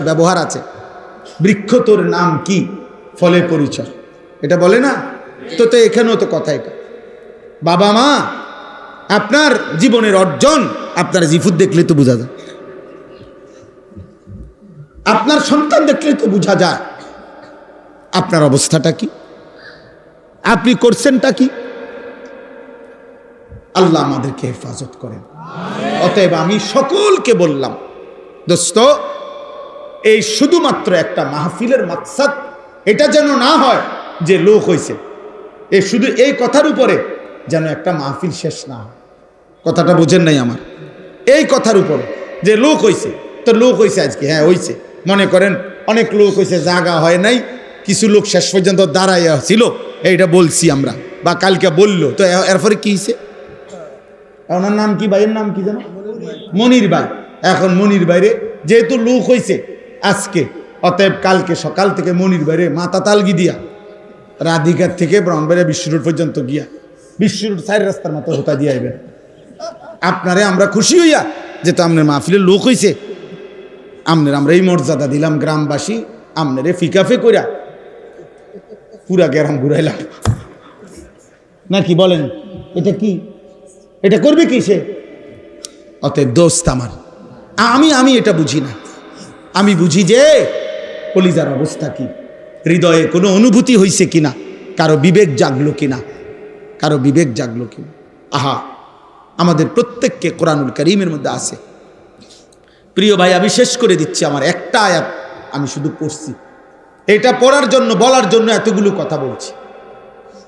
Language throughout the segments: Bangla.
ব্যবহার আছে। বৃক্ষ তোর নাম কি, ফলে পরিচয়, এটা বলে না তো? তো এখানেও তো কথা এটা। বাবা মা আপনার জীবনের অর্জন আপনার জিফুত দেখলে তো বোঝা যায়, আপনার সন্তান দেখলে তো বোঝা যায় আপনার অবস্থাটা কি, আপনি করছেনটা কি। আল্লাহ আমাদেরকে হেফাজত করেন। অতএব আমি সকলকে বললাম, দোস্ত, এই শুধুমাত্র একটা মাহফিলের মাকসাদ এটা যেন না হয় যে লোক হয়েছে, এই শুধু এই কথার উপরে যেন একটা মাহফিল শেষ না হয়। কথাটা বোঝেন নাই আমার? এই কথার উপরে যে লোক হয়েছে, তো লোক হয়েছে আজকে, হ্যাঁ হয়েছে, মনে করেন অনেক লোক হয়েছে, জায়গা হয় নাই, কিছু লোক শেষ পর্যন্ত দাঁড়াইয়া ছিল, এইটা বলছি আমরা, বা কালকে বললো, তো এরপরে কি হয়েছে? ওনার নাম কি, ভাইয়ের নাম কি জানো? মনির ভাই। এখন মনির বাইরে যেহেতু লোক হয়েছে আজকে, অতএব কালকে সকাল থেকে মনির বাইরে মাথা তালগি দিয়া রাধিকার থেকে ব্রাহ্মণবাড়িয়া বিশ্ব রোড পর্যন্ত গিয়া বিশ্ব রোড 4 রাস্তার মতো হতা দিয়ে আইবেন। আপনারে আমরা খুশি হইয়া যে তো আপনার মাহফিলের লোক হয়েছে, আপনার আমরা এই মর্যাদা দিলাম, গ্রামবাসী আপনারে ফিকাফে কইরা পুরা গ্রাম ঘুরাইলাম, নাকি বলেন? এটা কি, এটা করবে কি সে? অতএব দোস্ত আমার, আমি এটা বুঝি না। আমি বুঝি যে কলিজার অবস্থা কি, হৃদয়ে কোনো অনুভূতি হয়েছে কিনা, কারো বিবেক জাগলো কিনা, কারো বিবেক জাগলো কিনা। আহা, আমাদের প্রত্যেককে কোরআনুল কারীমের মধ্যে আছে। প্রিয় ভাই, আমি শেষ করে দিচ্ছি, আমার একটা আয়াত আমি শুধু পড়ছি, এটা পড়ার জন্য, বলার জন্য এতগুলো কথা বলছি।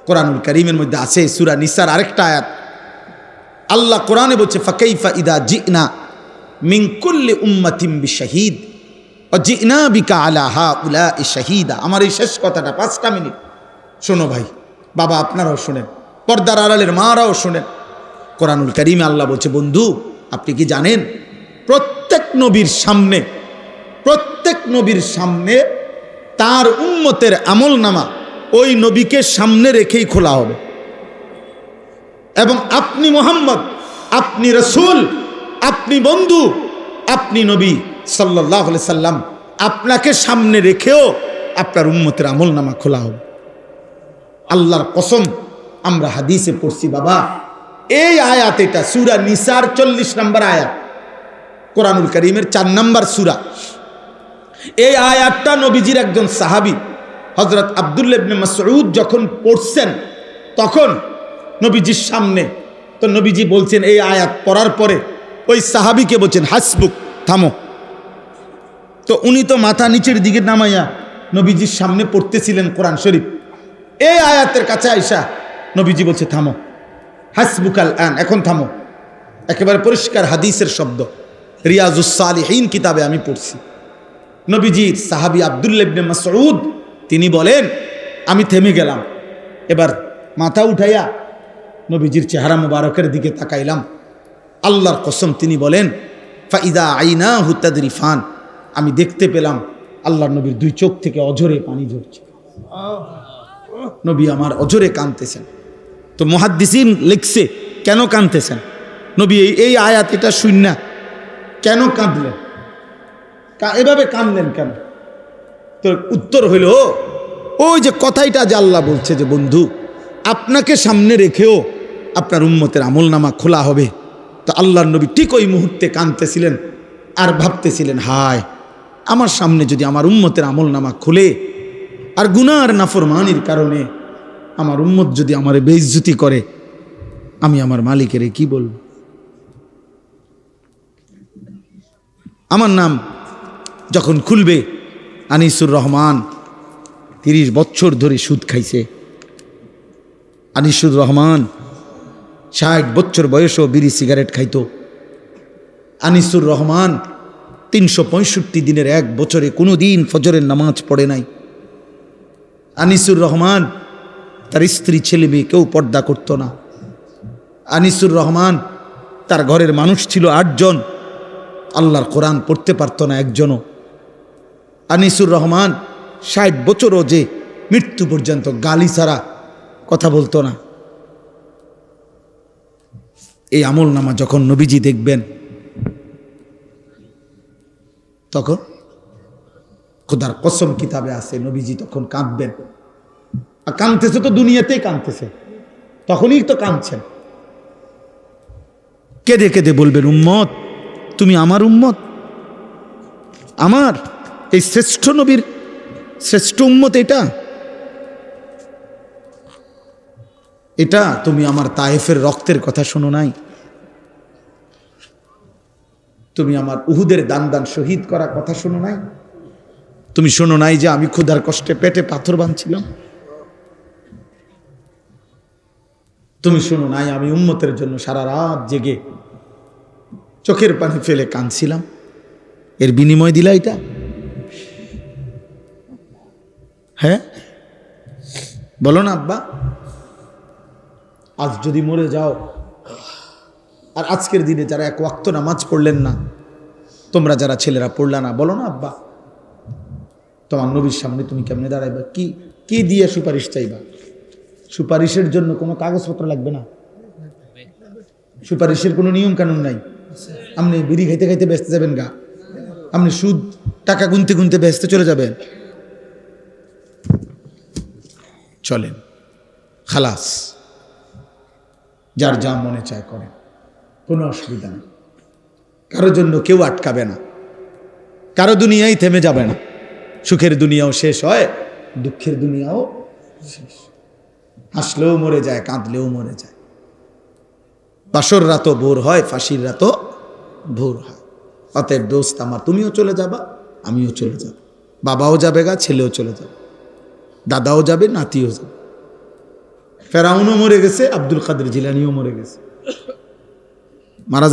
কোরআনুল কারীমের মধ্যে আছে সূরা নিসার আরেকটা আয়াত। আল্লাহ কোরআনে বলছে, ফাকাইফা ইদা জিনা মিন কুল্লি উম্মাতিন বিশাহিদ ওয়া জিনা বিকা আলা হাউলাই শাহিদা। আমার এই শেষ কথাটা 5টা মিনিট শোনো ভাই, বাবা আপনারাও শোনেন, পর্দার আড়ালের মারাও শোনেন। কোরআনুল কারীমে আল্লাহ বলছে, বন্ধু আপনি কি জানেন প্রত্যেক নবীর সামনে তার উম্মতের আমলনামা ওই নবীকে সামনে রেখেই খোলা হবে, এবং আপনি মুহাম্মদ, আপনি রাসূল, আপনি বন্ধু, আপনি নবী সাল্লাল্লাহু আলাইহি সাল্লাম, আপনাকে সামনে রেখেও আপনার উম্মতের আমলনামা খোলা হবে। আল্লাহর কসম, আমরা হাদিসে পড়ছি বাবা, এই আয়াত, এটা সূরা নিসার 40 নম্বর আয়াত, কোরআনুল কারীমের 4 নম্বর সূরা। এই আয়াতটা নবীজির একজন সাহাবী হযরত আব্দুল্লাহ ইবনে মাসউদ যখন পড়ছেন, তখন নবীজির সামনে, তো নবীজি বলছেন, এই আয়াত পড়ার পরে ওই সাহাবীকে বলছেন, হাসবুক, থামো। তো উনি তো মাথা নিচের দিকে নামাইয়া নবীজির সামনে পড়তেছিলেন কোরআন শরীফ। এই আয়াতের কাছে আইসা নবীজি বলছে, থামো, হাসবুকাল আন, এখন থামো। একেবারে পরিষ্কার হাদিসের শব্দ, রিয়াজুস সালিহিন কিতাবে আমি পড়ছি। নবীজির সাহাবী আব্দুল্লাহ ইবনে মাসউদ তিনি বলেন, আমি থেমে গেলাম, এবার মাথা উঠাইয়া নবীজির চেহারা মুবারকের দিকে তাকাইলাম। আল্লাহর কসম, তিনি বলেন, ফাইদা আইনাহু তাদরিফান, আমি দেখতে পেলাম আল্লাহর নবীর 2 চোখ থেকে অঝরে পানি ঝরছে। নবী আমার অঝরে কাঁদতেছেন। তো মুহাদ্দিসিন লিখছে, কেন কাঁদতেছেন নবী? এই আয়াত এটা শুননা কেন কাঁদলেন, এভাবে কাঁদলেন কেন? তো উত্তর হইল, ওই যে কথাইটা যে আল্লাহ বলছে যে বন্ধু আপনাকে সামনে রেখেও আপনার উম্মতের আমলনামা খোলা হবে। তো আল্লাহর নবী ঠিক ওই মুহূর্তে কাঁদতেছিলেন আর ভাবতেছিলেন, হায়, আমার সামনে যদি আমার উম্মতের আমলনামা খুলে, আর গুনাহ আর নাফরমানির কারণে আমার উম্মত যদি আমারে বেইজ্জতি করে, আমি আমার মালিকের কি বলবো? আমার নাম যখন খুলবে, আনিসুর রহমান 30 বছর ধরে সুদ খাইছে। আনিসুর রহমান 60 বছর বয়সেও বিড়ি সিগারেট খাইতো। আনিসুর রহমান 365 দিনের 1 বছরে কোনো দিন ফজরের নামাজ পড়ে নাই। আনিসুর রহমান তার স্ত্রী ছেলে মেয়ে কেউ পর্দা করত না। আনিসুর রহমান তার ঘরের মানুষ ছিল 8 জন, আল্লাহর কোরআন পড়তে পারত না একজনও। আনিসুর রহমান 60 বছরও যে মৃত্যু পর্যন্ত গালি ছাড়া কথা বলতো না। এই আমলনামা যখন নবীজি দেখবেন, তখন খোদার কসম কিতাবে আছে নবীজি তখন কাঁদবেন। আর কাঁদতেছে তো দুনিয়াতেই কাঁদতেছে, তখনই তো কাঁদছেন। কেঁদে কেঁদে বলবেন, উম্মত তুমি আমার উম্মত, আমার এই শ্রেষ্ঠ নবীর শ্রেষ্ঠ উম্মত এটা, এটা তুমি আমার তায়েফের রক্তের কথা শোনো নাই? তুমি আমার উহুদের দান দান শহীদ করার কথা শোনো নাই? তুমি শোনো নাই যে আমি ক্ষুধার কষ্টে পেটে পাথর বাঁধছিলাম? তুমি শোনো নাই আমি উম্মতের জন্য সারা রাত জেগে চোখের পানি ফেলে কাঁদছিলাম? এর বিনিময় দিলা এটা? হ্যাঁ বলো না আব্বা। আজ যদি মরে যাও, আর আজকের দিনে যারা এক ওয়াক্ত নামাজ পড়লেন না, তোমরা যারা ছেলেরা পড়লা না, বলো না আব্বা তোমার নবীর সামনে তুমি কেমনে দাঁড়াইবা? কি কি দিয়ে সুপারিশ চাইবা? সুপারিশের জন্য কোনো কাগজপত্র লাগবে না, সুপারিশের কোনো নিয়ম কানুন নাই। আপনি বিড়ি খাইতে খাইতে ব্যস্ত যাবেন গা, আপনি সুদ টাকা গুনতে গুনতে ব্যস্ত চলে যাবেন? চলেন খালাস, যার যা মনে চায় করেন, কোনো অসুবিধা নেই। কারোর জন্য কেউ আটকাবে না, কারো দুনিয়াই থেমে যাবে না। সুখের দুনিয়াও শেষ হয়, দুঃখের দুনিয়াও শেষ। হাসলেও মরে যায়, কাঁদলেও মরে যায়। বাসর রাতও ভোর হয়, ফাঁসির রাতও ভোর হয়। অতএব দোস্ত আমার, তুমিও চলে যাবা, আমিও চলে যাব, বাবাও যাবে গা, ছেলেও চলে যাবে, দাদাও যাবে, নাতিও যাবে। ফেরাউনও মরে গেছে, আব্দুল কাদের জিলানিও মরে গেছে।